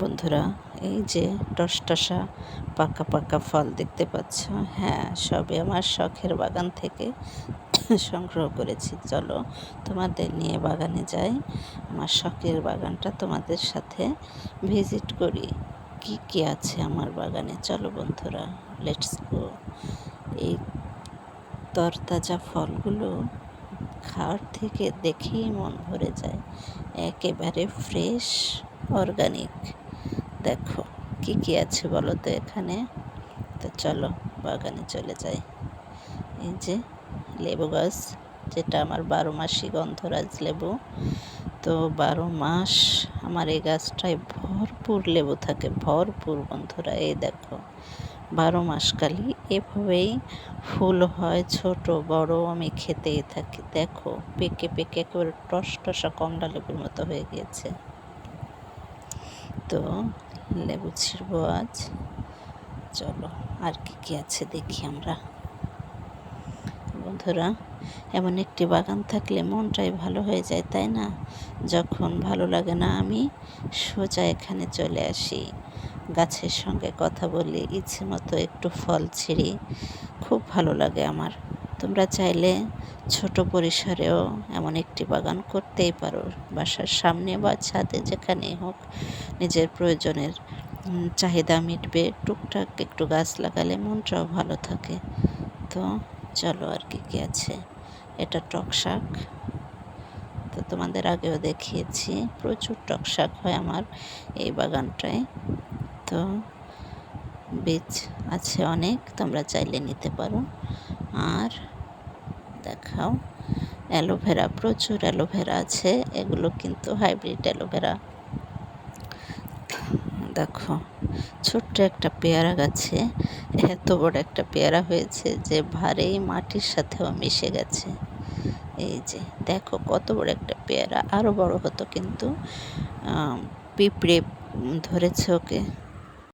বন্ধুরা, এই যে টসটসা পাকা পাকা ফল দেখতে পাচ্ছ, হ্যাঁ, সবই আমার শখের বাগান থেকে সংগ্রহ করেছি। চলো তোমাদের নিয়ে বাগানে যাই, আমার শখের বাগানটা তোমাদের সাথে ভিজিট করি। কি কি আছে আমার বাগানে, চলো বন্ধুরা, লেটস গো। এই তরতাজা ফলগুলো খাওয়ার থেকে দেখেই মন ভরে যায়, একেবারে ফ্রেশ, অর্গানিক। দেখো কি কি আছে বলো তো এখানে। তো চলো বাগানে চলে যাই। এই যে লেবু গাছ, যেটা আমার 12 মাসই গন্ধরাজ লেবু। তো 12 মাস আমার এই গাছটায় ভরপুর লেবু থাকে, ভরপুর। বন্ধুরা, এই দেখো 12 মাস কালই এভাবেই ফুল হয়, ছোট বড়, আমি খেতেই থাকি। দেখো পেকে পেকে একেবারে টসটসা কমলা লেবুর মতো হয়ে গিয়েছে। তো লেবু ছিঁড়বো আজ। চলো আর কি কি আছে দেখি আমরা। বন্ধুরা, এমন একটি বাগান থাকলে মনটাই ভালো হয়ে যায়, তাই না? যখন ভালো লাগে না, আমি সোজা এখানে চলে আসি, গাছের সঙ্গে কথা বলি, ইচ্ছে মতো একটু ফল ছিঁড়ি, খুব ভালো লাগে আমার। তোমরা চাইলে ছোট পরিসরেও এমন একটি বাগান করতেই পারো, বাসার সামনে বা ছাদে, যেখানেই হোক। নিজের প্রয়োজনের চাহিদা মিটবে, টুকটাক একটু গাছ লাগালে মনটাও ভালো থাকে। তো চলো আর কি কি আছে। এটা টক শাক, তো তোমাদের আগেও দেখিয়েছি, প্রচুর টক শাক হয় আমার এই বাগানটায়। তো বীজ আছে অনেক, তোমরা চাইলে নিতে পারো। আর দেখাও, অ্যালোভেরা, প্রচুর অ্যালোভেরা আছে, এগুলো কিন্তু হাইব্রিড অ্যালোভেরা। দেখো ছোট্ট একটা পেয়ারা গাছে এত বড় একটা পেয়ারা হয়েছে যে ভারী মাটির সাথেও মিশে গেছে। এই যে দেখো কত বড় একটা পেয়ারা, আরও বড় হতো কিন্তু পিঁপড়ে ধরেছে ওকে।